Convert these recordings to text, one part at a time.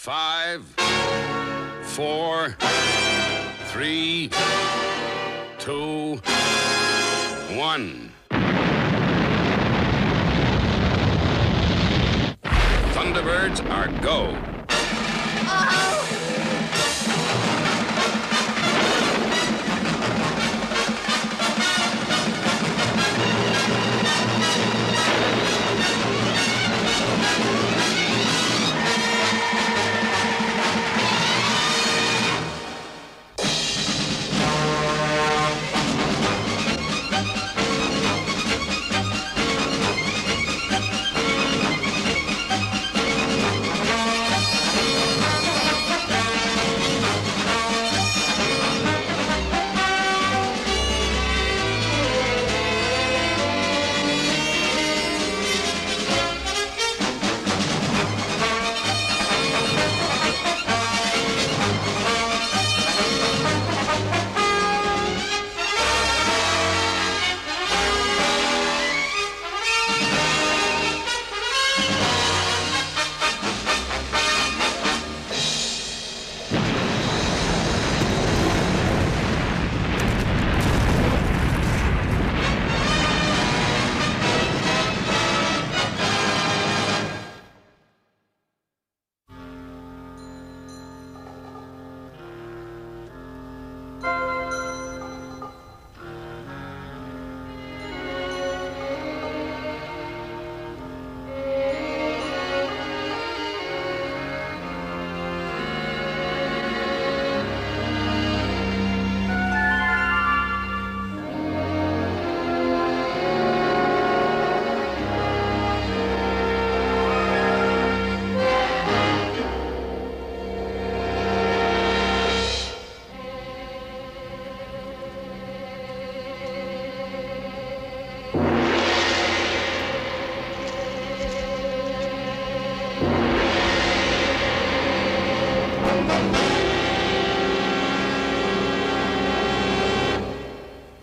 5, 4, 3, 2, 1. Thunderbirds are go.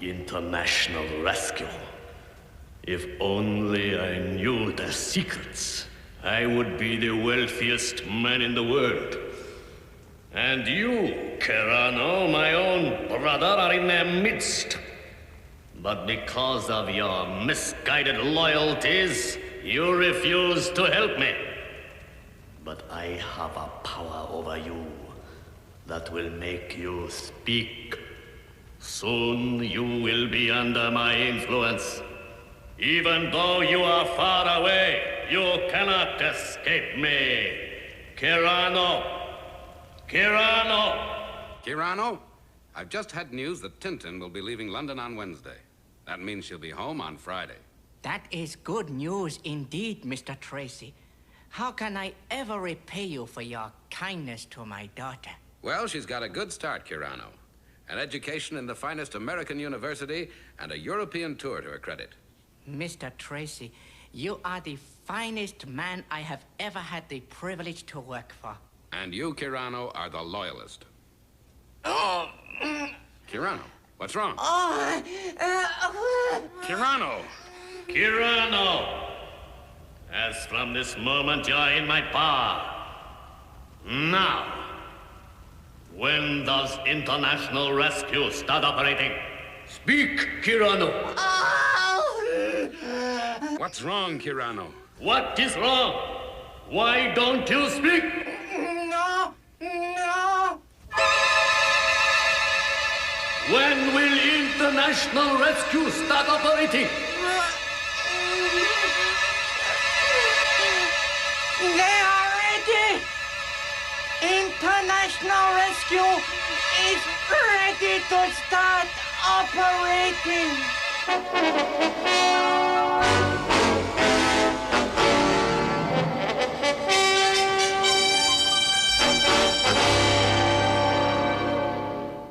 International rescue. If only I knew their secrets, I would be the wealthiest man in the world. And you, Kerano, my own brother, are in their midst. But because of your misguided loyalties, you refuse to help me. But I have a power over you that will make you speak. Soon you will be under my influence. Even though you are far away, you cannot escape me. Kerano! Kerano! Kirano, I've just had news that Tintin will be leaving London on Wednesday. That means she'll be home on Friday. That is good news indeed, Mr. Tracy. How can I ever repay you for your kindness to my daughter? Well, she's got a good start, Kirano. An education in the finest American university and a European tour to her credit. Mr. Tracy, you are the finest man I have ever had the privilege to work for. And you, Kirano, are the loyalist. Oh! Kirano, what's wrong? Oh! Kirano! Kerano! As from this moment, you're in my power. Now, when does international rescue start operating? Speak, Kerano! What's wrong, Kirano? What is wrong? Why don't you speak? No! No! When will international rescue start operating? They are ready! International rescue is ready to start operating!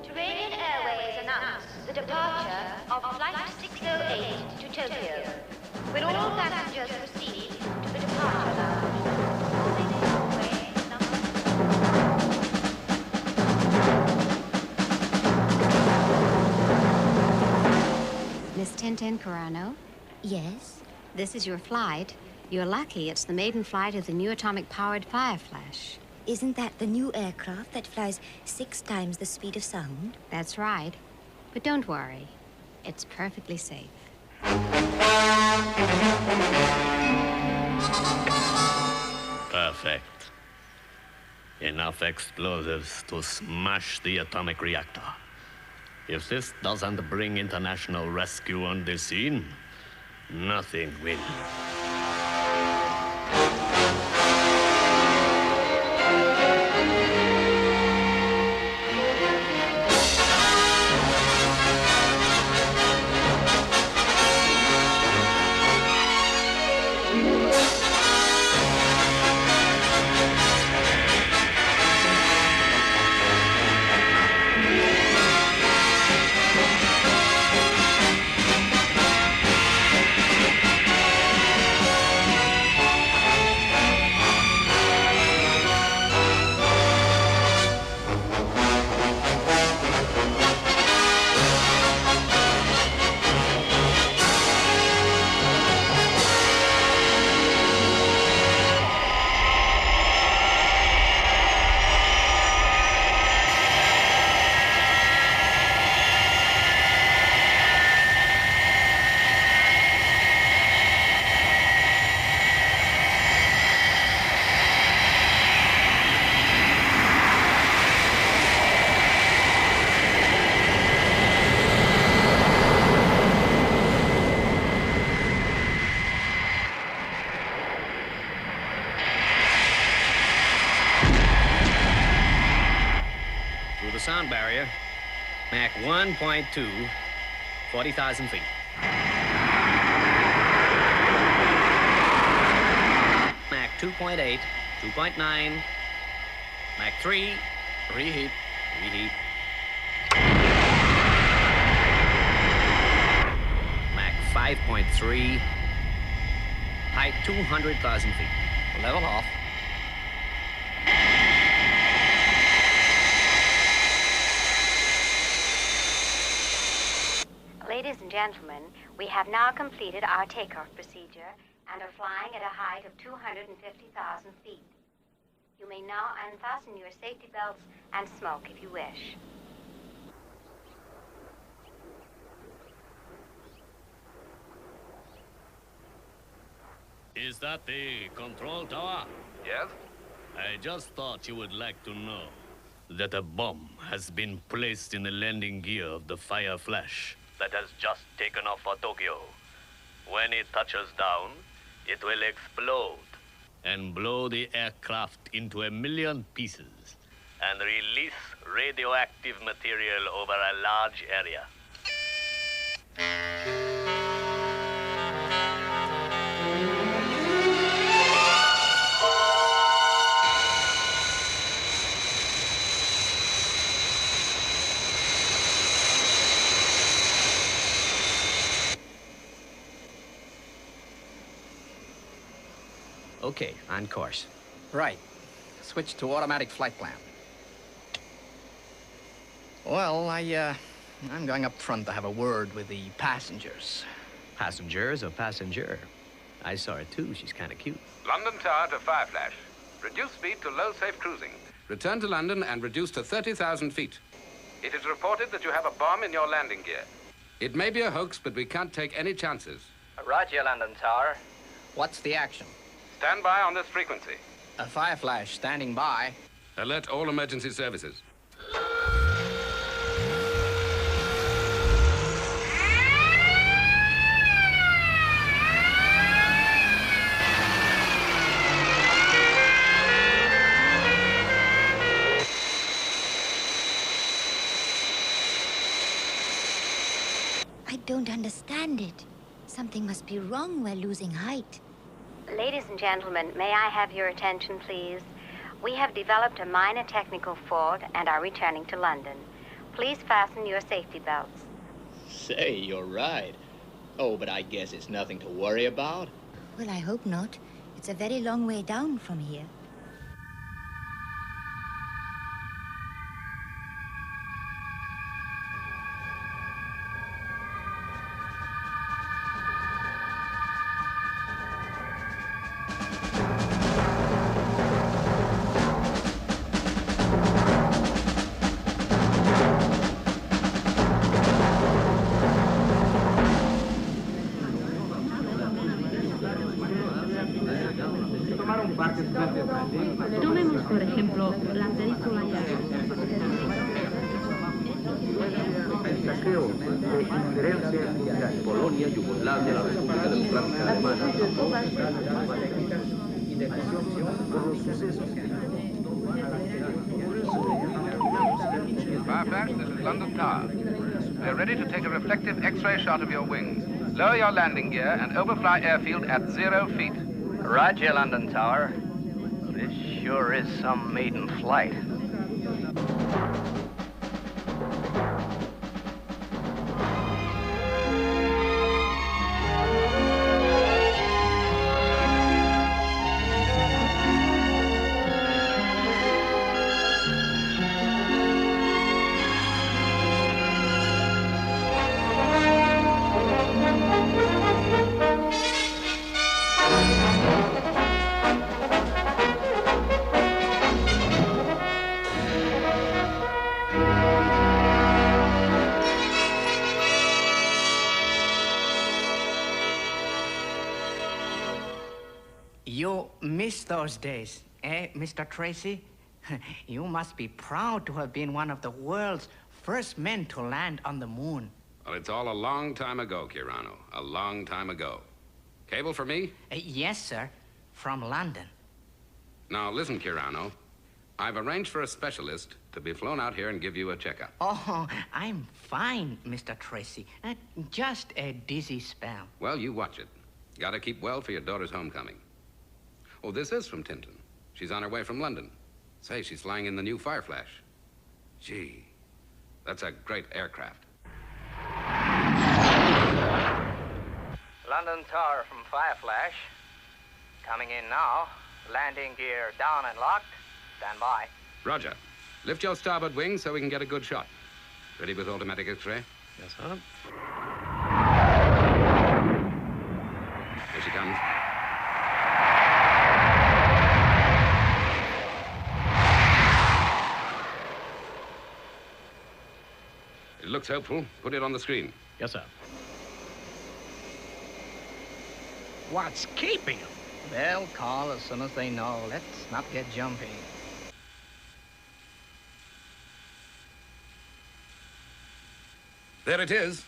Tracy Airways announced the departure of Flight 608 to Tokyo. Will all passengers proceed to the departure lounge? Miss Tintin Carano? Yes? This is your flight. You're lucky. It's the maiden flight of the new atomic-powered Fireflash. Isn't that the new aircraft that flies 6 times the speed of sound? That's right. But don't worry. It's perfectly safe. Perfect. Enough explosives to smash the atomic reactor. If this doesn't bring international rescue on the scene, nothing will. Sound barrier, Mach 1.2, 40,000 feet. Mach 2.8, 2.9, Mach 3, reheat. Mach 5.3, height 200,000 feet. Level off. Ladies and gentlemen, we have now completed our takeoff procedure and are flying at a height of 250,000 feet. You may now unfasten your safety belts and smoke if you wish. Is that the control tower? Yes? I just thought you would like to know that a bomb has been placed in the landing gear of the Fireflash that has just taken off for Tokyo. When it touches down, it will explode and blow the aircraft into 1,000,000 pieces and release radioactive material over a large area. Okay, on course. Right. Switch to automatic flight plan. Well, I'm going up front to have a word with the passengers. Passengers or passenger? I saw her too. She's kind of cute. London Tower to Fireflash. Reduce speed to low safe cruising. Return to London and reduce to 30,000 feet. It is reported that you have a bomb in your landing gear. It may be a hoax, but we can't take any chances. Roger, London Tower. What's the action? Stand by on this frequency. A Fireflash standing by. Alert all emergency services. I don't understand it. Something must be wrong. We're losing height. Ladies and gentlemen, may I have your attention, please? We have developed a minor technical fault and are returning to London. Please fasten your safety belts. Say, you're right. Oh, but I guess it's nothing to worry about. Well, I hope not. It's a very long way down from here. Por ejemplo, la película ya. El saqueo de injerencia mundial. Polonia, Yugoslavia, la República Democrática Alemana, y decisión por los sucesos. Fireflash, this is London Tower. We're ready to take a reflective X-ray shot of your wings. Lower your landing gear and overfly airfield at 0 feet. Roger, London Tower. This sure is some maiden flight. You miss those days, eh, Mr. Tracy? You must be proud to have been one of the world's first men to land on the moon. Well, it's all a long time ago, Kirano. A long time ago. Cable for me? Yes, sir. From London. Now, listen, Kirano. I've arranged for a specialist to be flown out here and give you a checkup. Oh, I'm fine, Mr. Tracy. Just a dizzy spell. Well, you watch it. Gotta keep well for your daughter's homecoming. Oh, this is from Tinton. She's on her way from London. Say, she's flying in the new Fireflash. Gee, that's a great aircraft. London Tower from Fireflash. Coming in now. Landing gear down and locked. Stand by. Roger. Lift your starboard wing so we can get a good shot. Ready with automatic X-ray? Yes, sir. Here she comes. It looks hopeful. Put it on the screen. Yes, sir. What's keeping them? They'll call as soon as they know. Let's not get jumpy. There it is.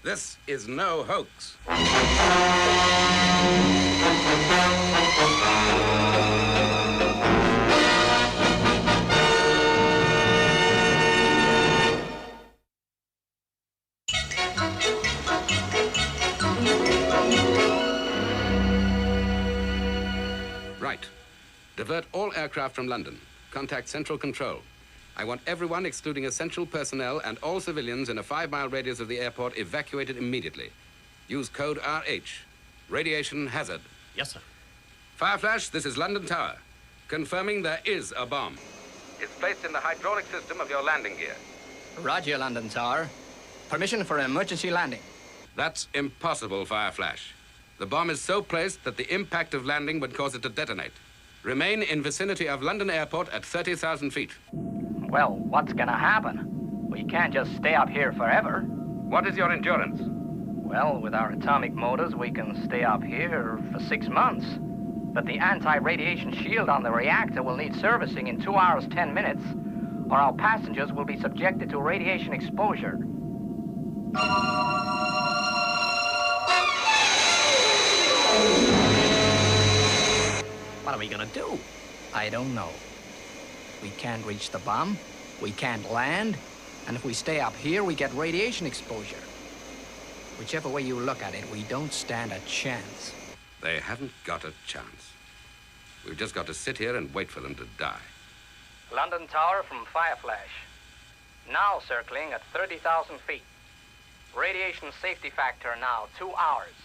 This is no hoax. Right. Divert all aircraft from London. Contact Central Control. I want everyone, excluding essential personnel and all civilians in a 5-mile radius of the airport, evacuated immediately. Use code RH. Radiation hazard. Yes, sir. Fireflash, this is London Tower. Confirming there is a bomb. It's placed in the hydraulic system of your landing gear. Roger, London Tower. Permission for emergency landing. That's impossible, Fireflash. The bomb is so placed that the impact of landing would cause it to detonate. Remain in vicinity of London Airport at 30,000 feet. Well, what's gonna happen? We can't just stay up here forever. What is your endurance? Well, with our atomic motors, we can stay up here for 6 months. But the anti-radiation shield on the reactor will need servicing in 2 hours, 10 minutes, or our passengers will be subjected to radiation exposure. What are we gonna do? I don't know. We can't reach the bomb, we can't land, and if we stay up here, we get radiation exposure. Whichever way you look at it, we don't stand a chance. They haven't got a chance. We've just got to sit here and wait for them to die. London Tower from Fireflash. Now circling at 30,000 feet. Radiation safety factor now 2 hours.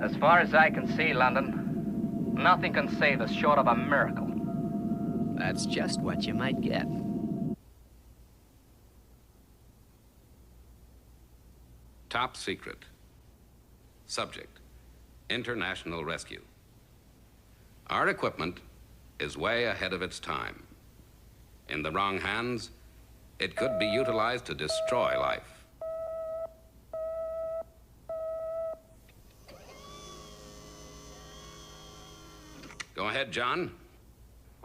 As far as I can see, London, nothing can save us short of a miracle. That's just what you might get. Top secret. Subject, international rescue. Our equipment is way ahead of its time. In the wrong hands, it could be utilized to destroy life. Go ahead, John.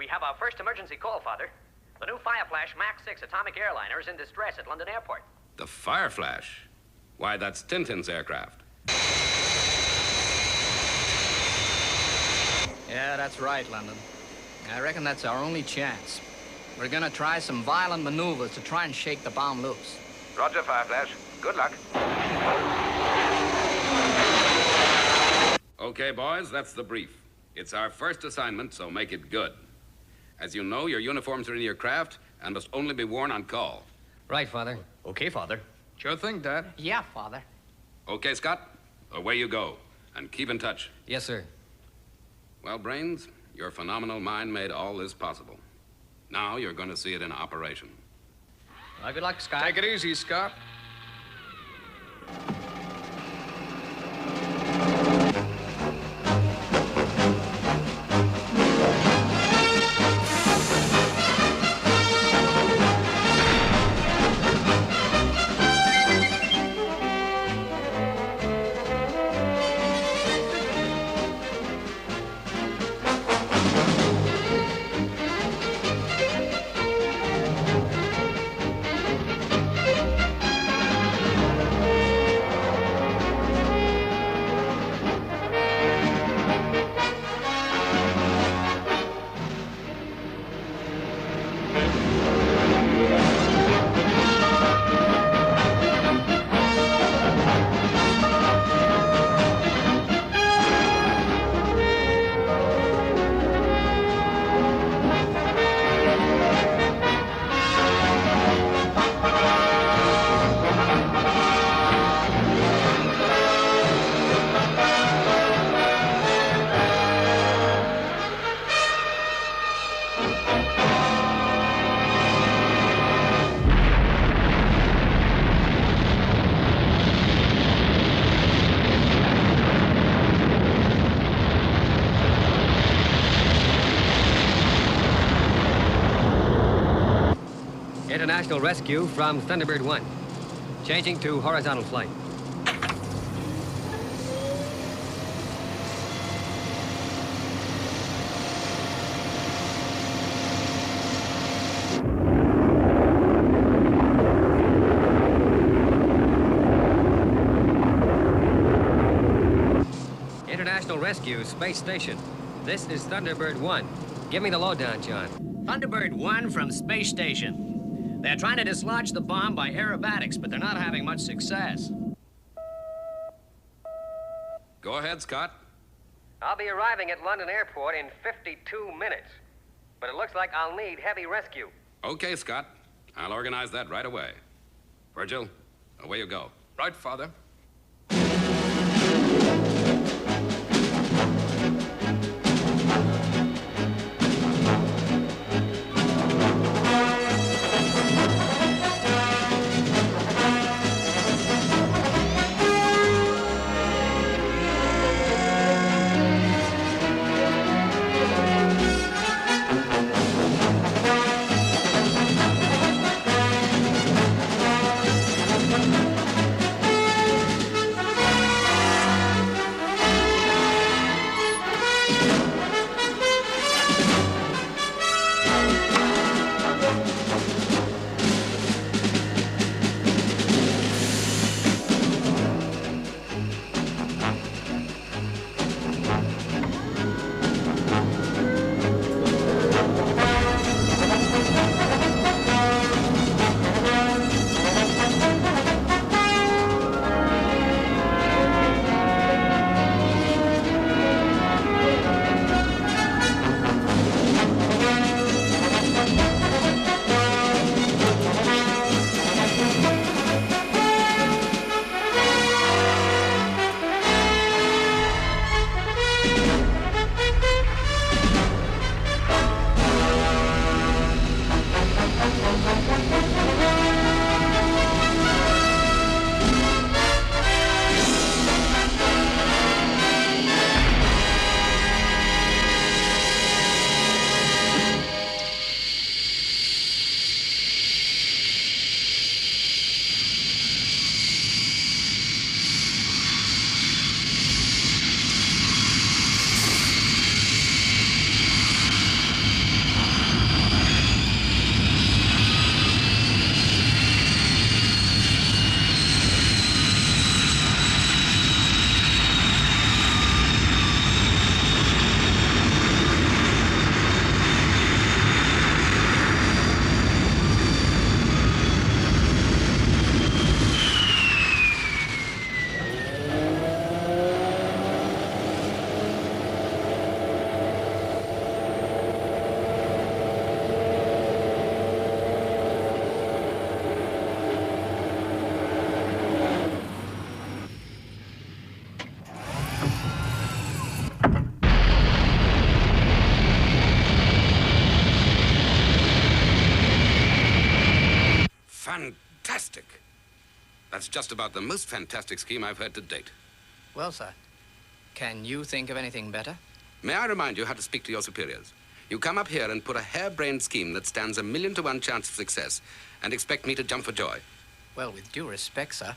We have our first emergency call, Father. The new Fireflash Max 6 atomic airliner is in distress at London Airport. The Fireflash? Why, that's Tintin's aircraft. Yeah, that's right, London. I reckon that's our only chance. We're gonna try some violent maneuvers to try and shake the bomb loose. Roger, Fireflash. Good luck. Okay, boys, that's the brief. It's our first assignment, so make it good. As you know, your uniforms are in your craft and must only be worn on call. Right, Father. Okay, Father. Sure thing, Dad. Yeah, Father. Okay, Scott, away you go. And keep in touch. Yes, sir. Well, Brains, your phenomenal mind made all this possible. Now you're going to see it in operation. Well, good luck, Scott. Take it easy, Scott. International rescue from Thunderbird 1. Changing to horizontal flight. International rescue, space station. This is Thunderbird 1. Give me the lowdown, John. Thunderbird 1 from Space Station. They're trying to dislodge the bomb by aerobatics, but they're not having much success. Go ahead, Scott. I'll be arriving at London Airport in 52 minutes. But it looks like I'll need heavy rescue. Okay, Scott. I'll organize that right away. Virgil, away you go. Right, Father. Fantastic. That's just about the most fantastic scheme I've heard to date. Well, sir, can you think of anything better? May I remind you how to speak to your superiors? You come up here and put a harebrained scheme that stands 1,000,000 to 1 chance of success and expect me to jump for joy. Well, with due respect, sir,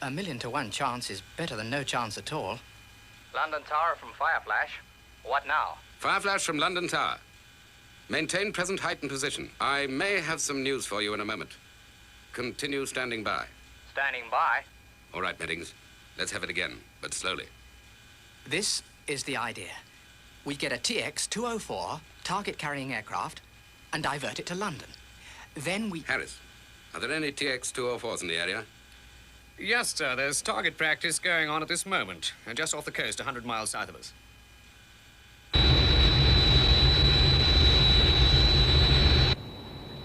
1,000,000 to 1 chance is better than no chance at all. London Tower from Fireflash. What now? Fireflash from London Tower. Maintain present height and position. I may have some news for you in a moment. Continue standing by. Standing by? All right, Meddings. Let's have it again, but slowly. This is the idea. We get a TX-204 target-carrying aircraft and divert it to London. Then we... Harris, are there any TX-204s in the area? Yes, sir. There's target practice going on at this moment, just off the coast, 100 miles south of us.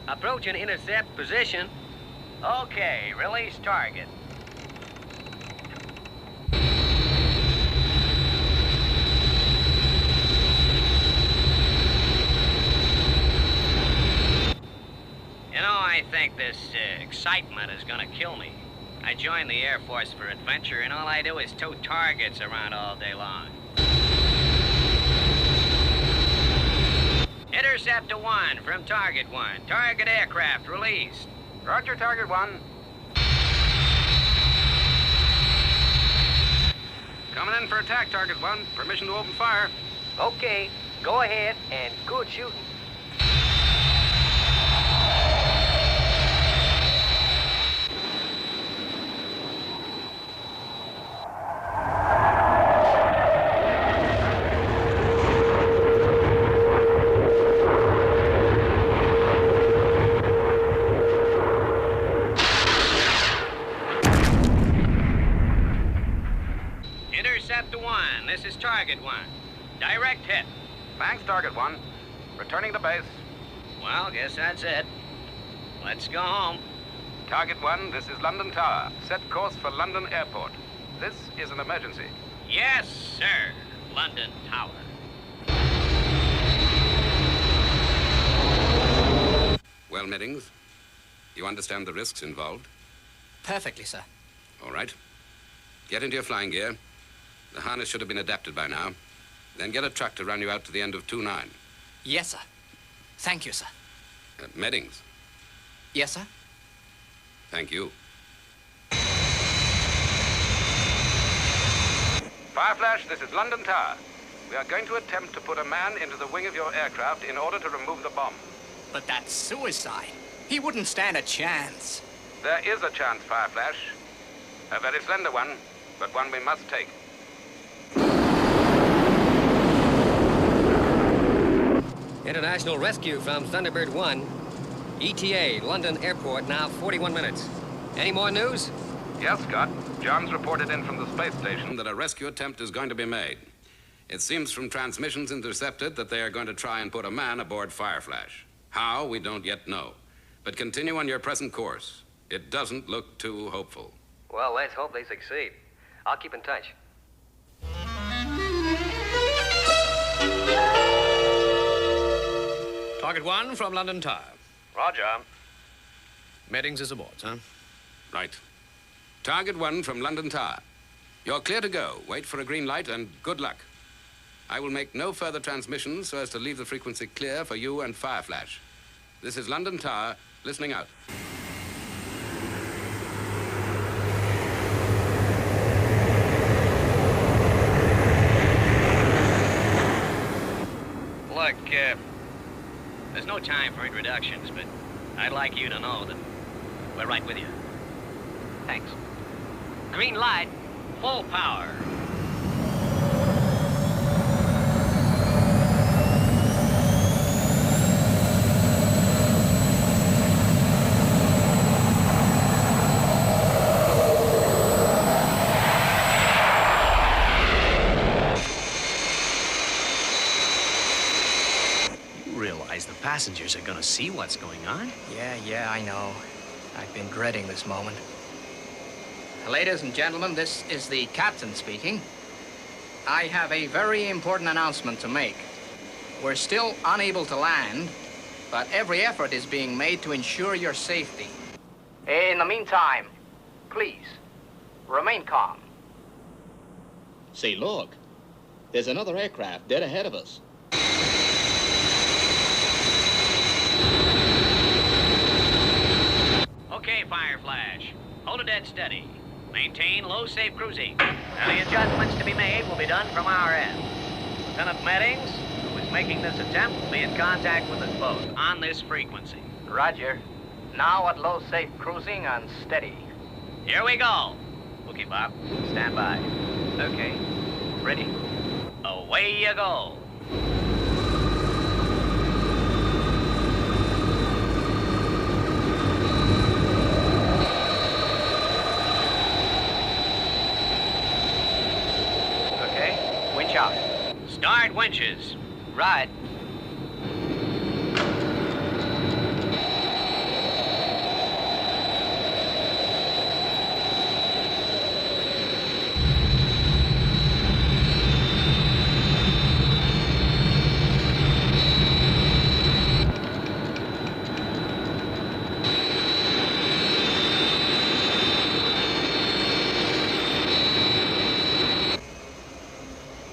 Approaching intercept position. Okay, release target. You know, I think this excitement is gonna kill me. I joined the Air Force for adventure, and all I do is tow targets around all day long. Intercept to 1 from Target 1. Target aircraft released. Roger, Target 1. Coming in for attack, Target 1. Permission to open fire. Okay, go ahead and good shooting. Intercept to 1. This is Target 1. Direct hit. Thanks, Target 1. Returning to base. Well, guess that's it. Let's go home. Target 1, this is London Tower. Set course for London Airport. This is an emergency. Yes, sir. London Tower. Well, Meddings, you understand the risks involved? Perfectly, sir. All right. Get into your flying gear. The harness should have been adapted by now. Then get a truck to run you out to the end of 2-9. Yes, sir. Thank you, sir. Meddings. Yes, sir. Thank you. Fireflash, this is London Tower. We are going to attempt to put a man into the wing of your aircraft in order to remove the bomb. But that's suicide. He wouldn't stand a chance. There is a chance, Fireflash. A very slender one, but one we must take. International rescue from Thunderbird 1. ETA, London Airport, now 41 minutes. Any more news? Yes, Scott. John's reported in from the space station that a rescue attempt is going to be made. It seems from transmissions intercepted that they are going to try and put a man aboard Fireflash. How, we don't yet know. But continue on your present course. It doesn't look too hopeful. Well, let's hope they succeed. I'll keep in touch. Target 1 from London Tower. Roger. Meddings is aboard, sir. Right. Target 1 from London Tower. You're clear to go. Wait for a green light and good luck. I will make no further transmissions so as to leave the frequency clear for you and Fireflash. This is London Tower, listening out. Look, there's no time for introductions, but I'd like you to know that we're right with you. Thanks. Green light, full power. The passengers are gonna see what's going on. Yeah, I know. I've been dreading this moment. Ladies and gentlemen, this is the captain speaking. I have a very important announcement to make. We're still unable to land, but every effort is being made to ensure your safety. In the meantime, please, remain calm. Say, look. There's another aircraft dead ahead of us. Okay, Fireflash. Hold it dead steady. Maintain low safe cruising. Any adjustments to be made will be done from our end. Lieutenant Meddings, who is making this attempt, will be in contact with us both on this frequency. Roger. Now at low safe cruising and steady. Here we go. Okay, Bob. Stand by. Okay. Ready. Away you go. Okay. Winch out. Start winches. Right.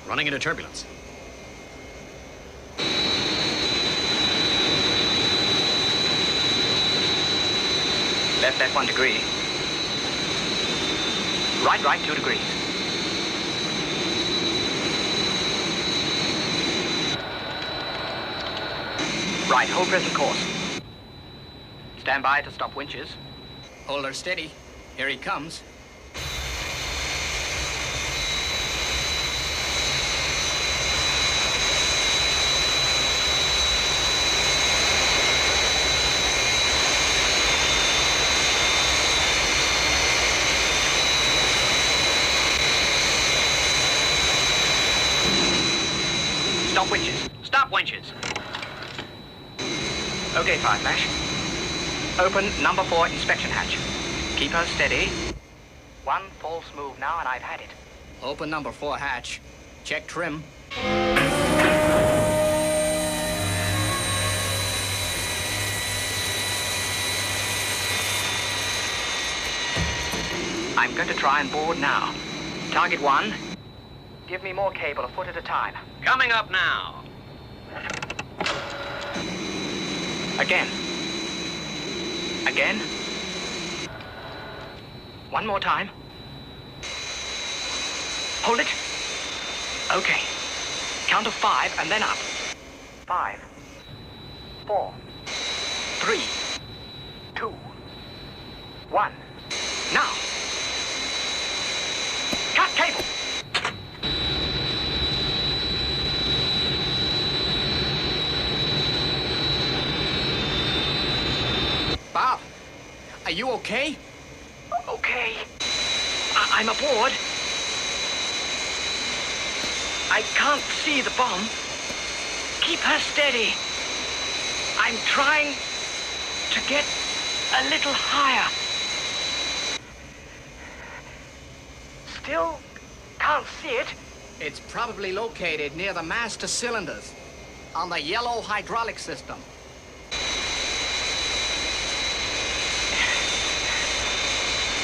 Running into turbulence. Left 1 degree. Right 2 degrees. Right, hold present course. Stand by to stop winches. Hold her steady. Here he comes. Stop winches. Stop winches. Okay, Fireflash. Open number 4 inspection hatch. Keep her steady. 1 false move now and I've had it. Open number 4 hatch. Check trim. I'm going to try and board now. Target 1. Give me more cable, a foot at a time. Coming up now. Again. Again. 1 more time. Hold it. Okay. Count of 5 and then up. 5, 4, 3, 2, 1. Now. Cut cable. Bob, are you okay? Okay. I'm aboard. I can't see the bomb. Keep her steady. I'm trying to get a little higher. Still can't see it. It's probably located near the master cylinders on the yellow hydraulic system.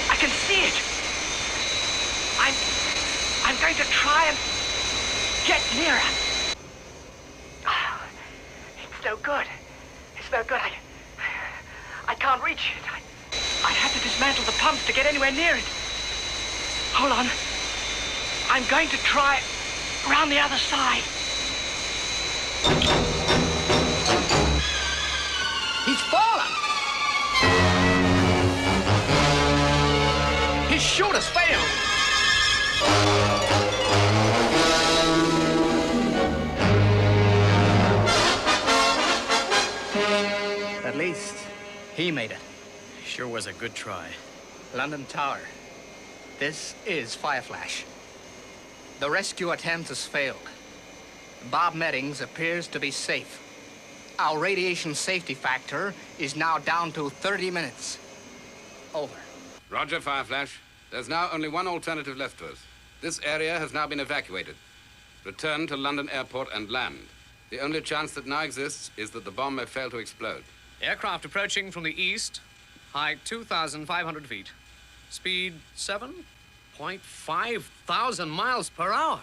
I can see it. I'm going to try and get nearer. Oh, it's no good. It's no good. I can't reach it. I have to dismantle the pumps to get anywhere near it. Hold on. I'm going to try around the other side. He's fallen! His chute has failed! At least, he made it. Sure was a good try. London Tower. This is Fireflash. The rescue attempt has failed. Bob Meddings appears to be safe. Our radiation safety factor is now down to 30 minutes. Over. Roger, Fireflash. There's now only one alternative left to us. This area has now been evacuated. Return to London Airport and land. The only chance that now exists is that the bomb may fail to explode. Aircraft approaching from the east. Height 2,500 feet. Speed 7.5 thousand miles per hour.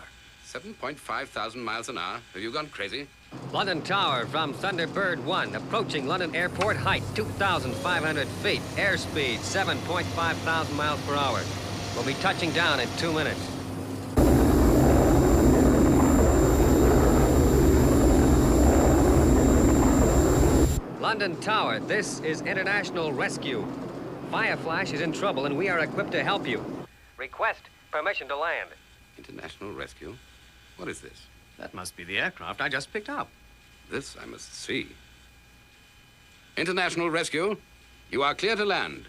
7.5 thousand miles an hour? Have you gone crazy? London Tower from Thunderbird 1, approaching London Airport, height 2,500 feet, airspeed 7.5 thousand miles per hour. We'll be touching down in 2 minutes. London Tower, this is International Rescue. Fireflash is in trouble and we are equipped to help you. Request permission to land. International Rescue? What is this? That must be the aircraft I just picked up. This I must see. International Rescue, you are clear to land.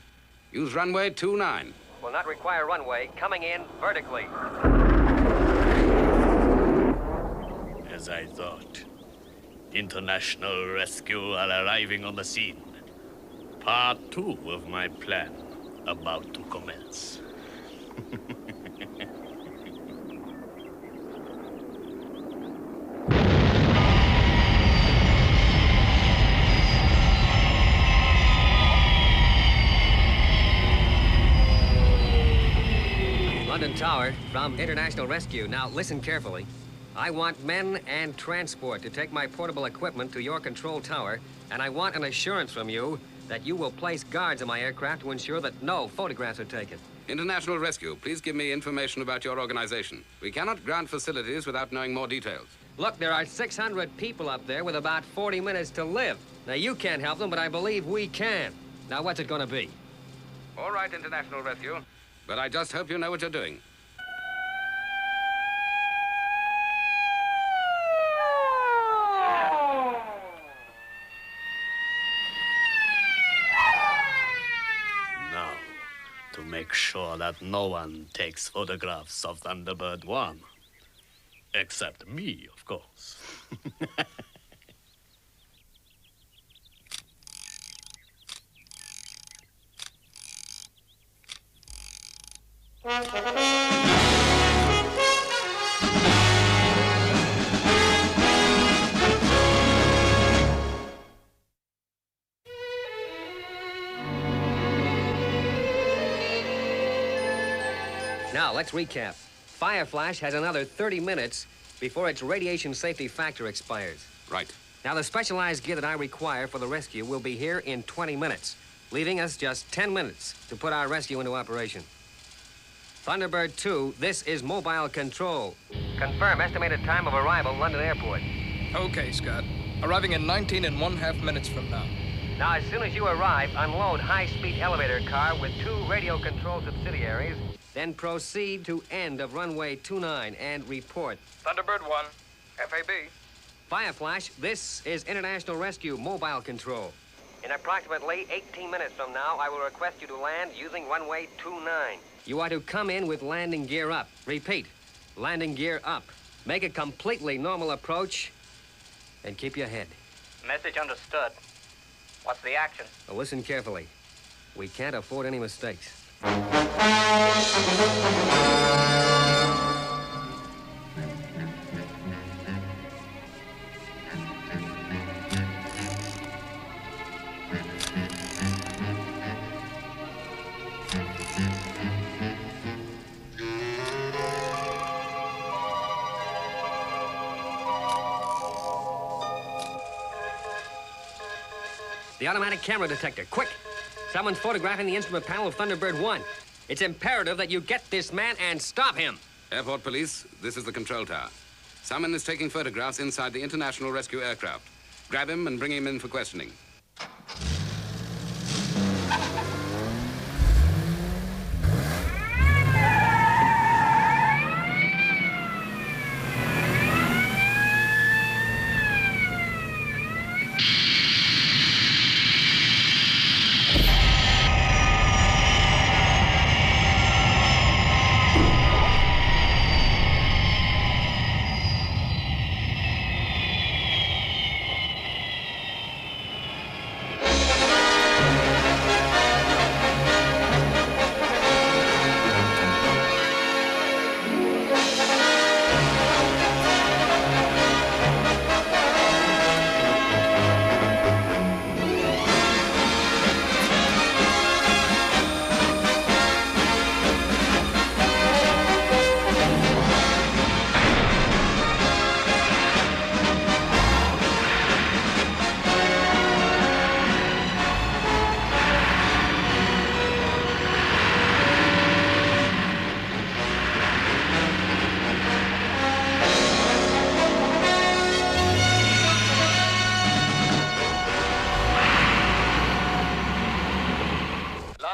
Use runway 29. Will not require runway, coming in vertically. As I thought. International Rescue are arriving on the scene. Part 2 of my plan about to commence. London Tower from International Rescue. Now listen carefully. I want men and transport to take my portable equipment to your control tower, and I want an assurance from you that you will place guards in my aircraft to ensure that no photographs are taken. International Rescue, please give me information about your organization. We cannot grant facilities without knowing more details. Look, there are 600 people up there with about 40 minutes to live. Now, you can't help them, but I believe we can. Now, what's it gonna be? All right, International Rescue, but I just hope you know what you're doing. To make sure that no one takes photographs of Thunderbird 1. Except me, of course. Now, let's recap. Fireflash has another 30 minutes before its radiation safety factor expires. Right. Now, the specialized gear that I require for the rescue will be here in 20 minutes, leaving us just 10 minutes to put our rescue into operation. Thunderbird 2, this is mobile control. Confirm estimated time of arrival, London Airport. Okay, Scott. Arriving in 19½ minutes from now. Now, as soon as you arrive, unload high-speed elevator car with 2 radio-controlled subsidiaries, then proceed to end of runway 29 and report. Thunderbird 1, FAB. Fireflash, this is International Rescue Mobile Control. In approximately 18 minutes from now, I will request you to land using runway 29. You are to come in with landing gear up. Repeat, landing gear up. Make a completely normal approach and keep your head. Message understood. What's the action? Now listen carefully. We can't afford any mistakes. The automatic camera detector, quick! Someone's photographing the instrument panel of Thunderbird 1. It's imperative that you get this man and stop him. Airport police, this is the control tower. Someone is taking photographs inside the International Rescue aircraft. Grab him and bring him in for questioning.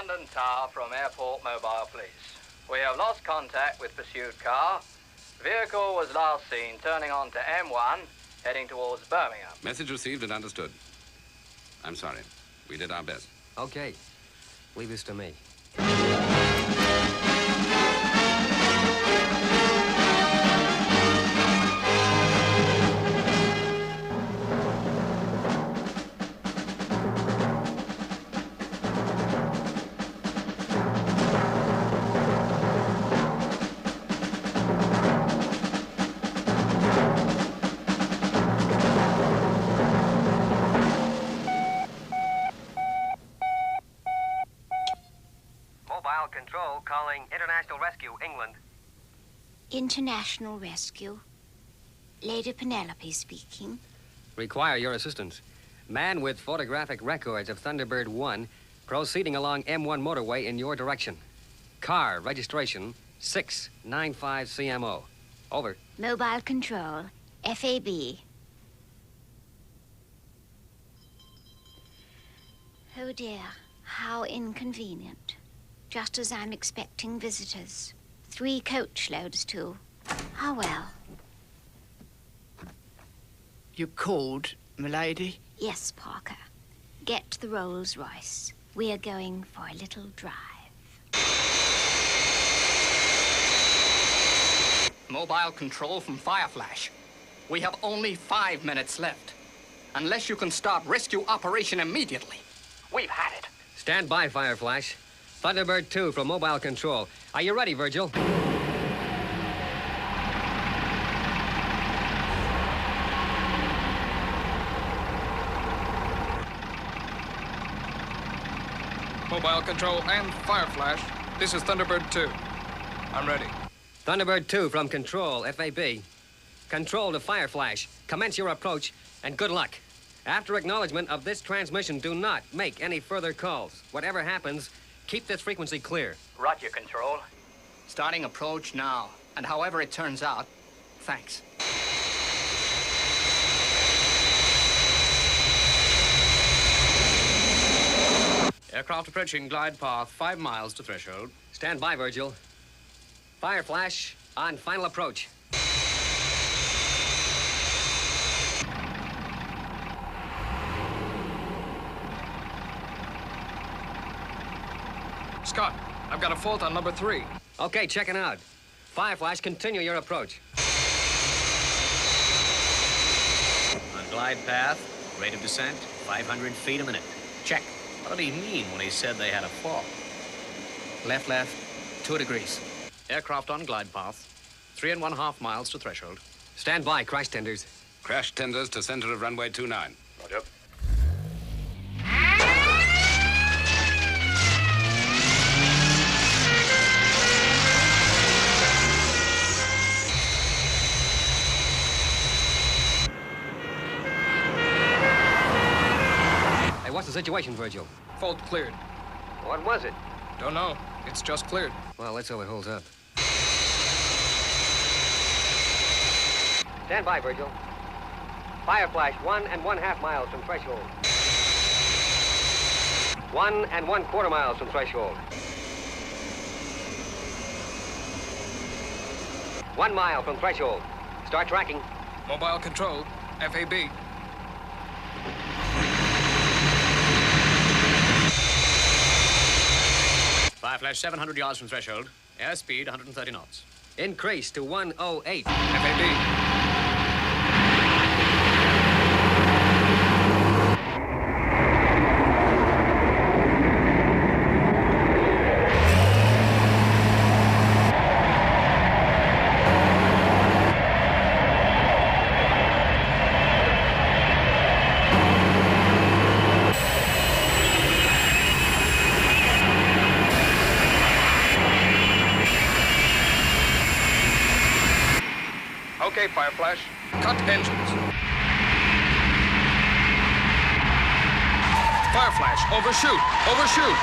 London Tower from Airport Mobile, please. We have lost contact with pursued car. Vehicle was last seen turning onto M1, heading towards Birmingham. Message received and understood. I'm sorry. We did our best. Okay. Leave this to me. Control calling International Rescue, England. International Rescue. Lady Penelope speaking. Require your assistance. Man with photographic records of Thunderbird 1 proceeding along M1 motorway in your direction. Car registration 695 CMO. Over. Mobile Control, FAB. Oh dear, how inconvenient. Just as I'm expecting visitors. 3 coach loads, too. How well. You called, milady? Yes, Parker. Get the Rolls Royce. We're going for a little drive. Mobile Control from Fireflash. We have only 5 minutes left. Unless you can start rescue operation immediately. We've had it. Stand by, Fireflash. Thunderbird 2 from Mobile Control. Are you ready, Virgil? Mobile Control and Fireflash. This is Thunderbird 2. I'm ready. Thunderbird 2 from Control, FAB. Control to Fireflash. Commence your approach, and good luck. After acknowledgement of this transmission, do not make any further calls. Whatever happens, keep this frequency clear. Roger, Control. Starting approach now. And however it turns out, thanks. Aircraft approaching glide path 5 miles to threshold. Stand by, Virgil. Fireflash on final approach. Scott, I've got a fault on number 3. Okay, checking out. Fireflash, continue your approach. On glide path, rate of descent, 500 feet a minute. Check. What did he mean when he said they had a fall? Left, 2 degrees. Aircraft on glide path 3.5 miles to threshold. Stand by, crash tenders. Crash tenders to center of runway 29. Roger. Hey, what's the situation, Virgil? Fault cleared. What was it? Don't know. It's just cleared. Well, let's hope it holds up. Stand by, Virgil. Fireflash, 1.5 miles from threshold. 1.25 miles from threshold. 1 mile from threshold. Start tracking. Mobile Control, FAB. Fireflash 700 yards from threshold. Airspeed 130 knots. Increase to 108. FAB. Okay, Fireflash. Cut engines. Fireflash, overshoot! Overshoot!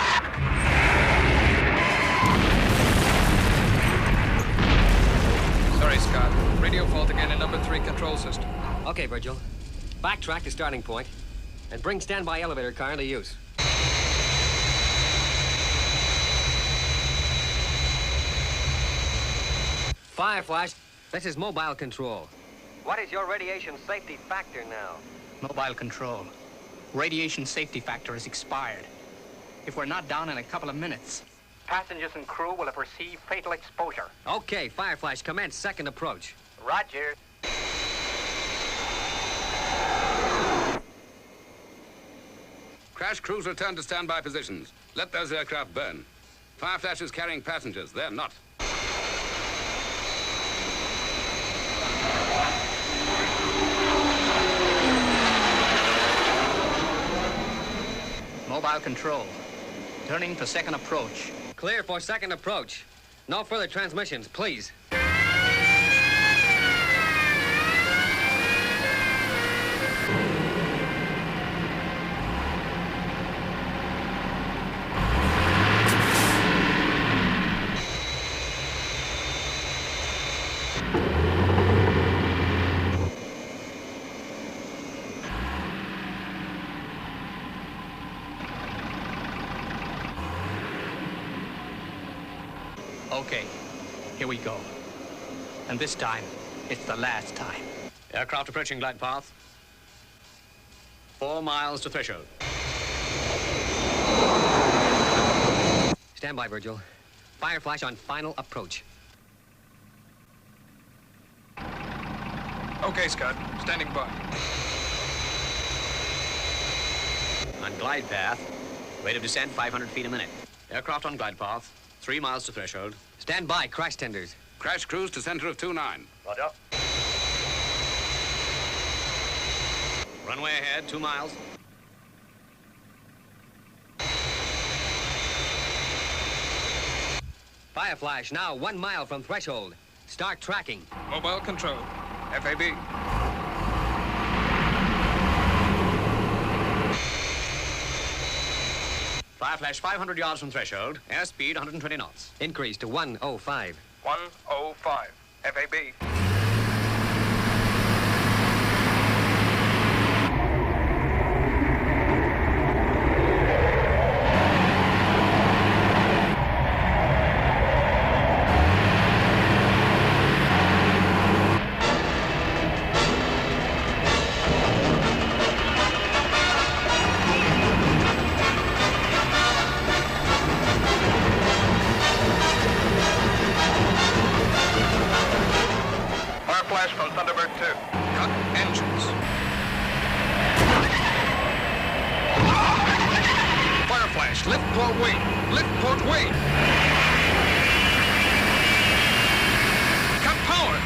Sorry, Scott. Radio fault again in number 3 control system. Okay, Virgil. Backtrack to starting point and bring standby elevator car into use. Fireflash, this is mobile control. What is your radiation safety factor now? Mobile control. Radiation safety factor is expired. If we're not down in a couple of minutes. Passengers and crew will have received fatal exposure. Okay, Fireflash, commence second approach. Roger. Crash crews return to standby positions. Let those aircraft burn. Fireflash is carrying passengers. They're not. Mobile control. Turning to second approach. Clear for second approach. No further transmissions, please. Okay, here we go. And this time, it's the last time. Aircraft approaching glide path. 4 miles to threshold. Stand by, Virgil. Fireflash on final approach. Okay, Scott. Standing by. On glide path, rate of descent 500 feet a minute. Aircraft on glide path, 3 miles to threshold. Stand by, crash tenders. Crash crews to center of 29. Roger. Runway ahead, 2 miles. Fireflash now 1 mile from threshold. Start tracking. Mobile control. FAB. Fireflash 500 yards from threshold. Airspeed 120 knots. Increase to 105. 105. FAB. Fireflash from Thunderbird 2. Cut engines. Fireflash, lift port wing. Lift port wing. Cut power.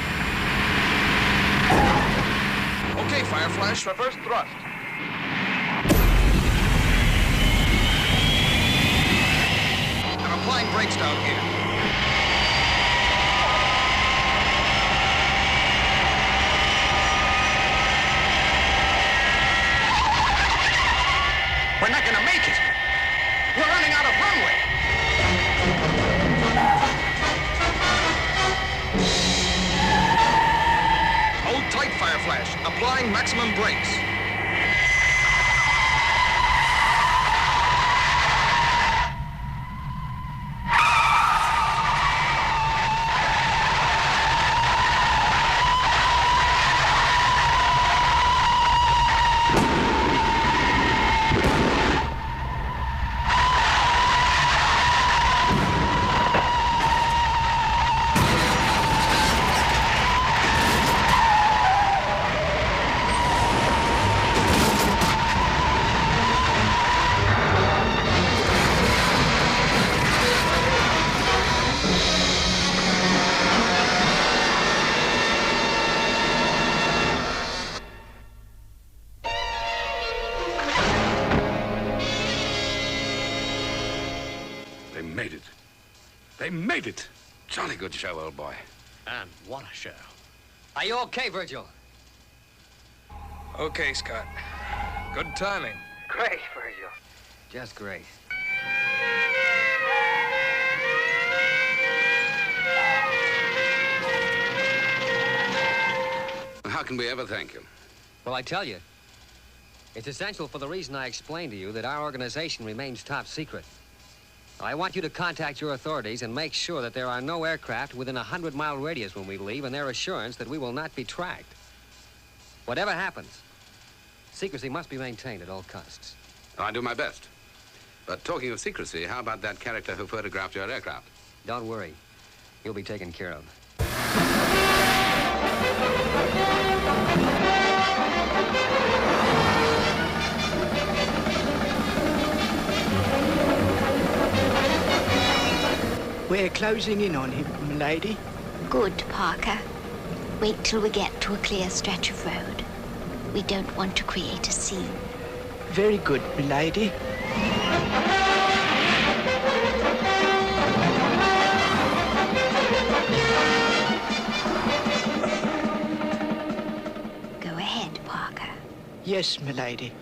Okay, Fireflash, reverse thrust. I'm applying brakes down here. We're not gonna make it. We're running out of runway. Hold tight, Fireflash. Applying maximum brakes. They made it. They made it. Jolly good show, old boy. And what a show. Are you okay, Virgil? Okay, Scott. Good timing. Great, Virgil. Just great. How can we ever thank you? Well, I tell you, it's essential for the reason I explained to you that our organization remains top secret. I want you to contact your authorities and make sure that there are no aircraft within a 100-mile radius when we leave, and their assurance that we will not be tracked. Whatever happens, secrecy must be maintained at all costs. I'll do my best. But talking of secrecy, how about that character who photographed your aircraft? Don't worry. He'll be taken care of. We're closing in on him, milady. Good, Parker. Wait till we get to a clear stretch of road. We don't want to create a scene. Very good, milady. Go ahead, Parker. Yes, milady.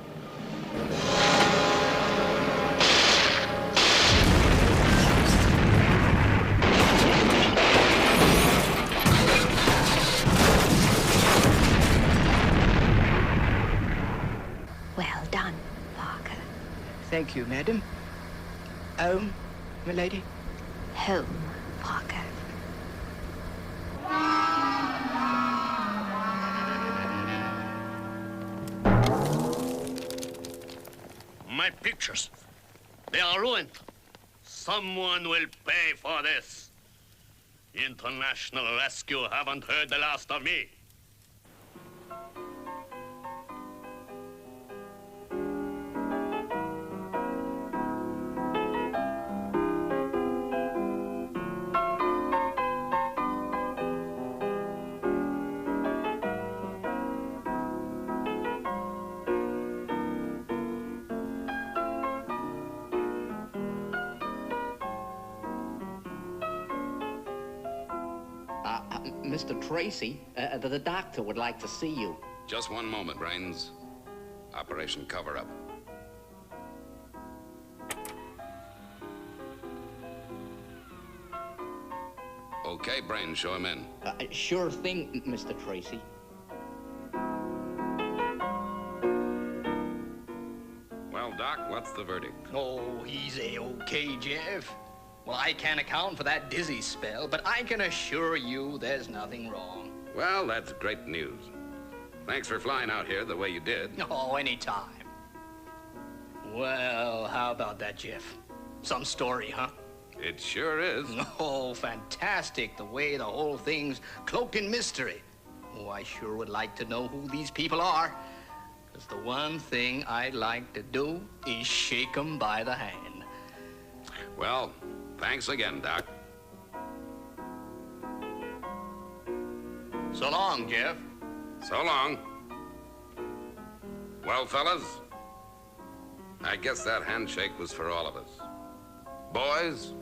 Well done, Parker. Thank you, madam. Home, milady? Home, Parker. My pictures, they are ruined. Someone will pay for this. International Rescue haven't heard the last of me. Mr. Tracy, the doctor would like to see you. Just one moment, Brains. Operation Cover-Up. Okay, Brains, show him in. Sure thing, Mr. Tracy. Well, Doc, what's the verdict? Oh, he's A-okay, Jeff. Well, I can't account for that dizzy spell, but I can assure you there's nothing wrong. Well, that's great news. Thanks for flying out here the way you did. Oh, anytime. Well, how about that, Jeff? Some story, huh? It sure is. Oh, fantastic, the way the whole thing's cloaked in mystery. Oh, I sure would like to know who these people are. Because the one thing I'd like to do is shake 'em by the hand. Well, thanks again, Doc. So long, Jeff. So long. Well, fellas, I guess that handshake was for all of us. Boys,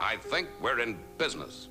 I think we're in business.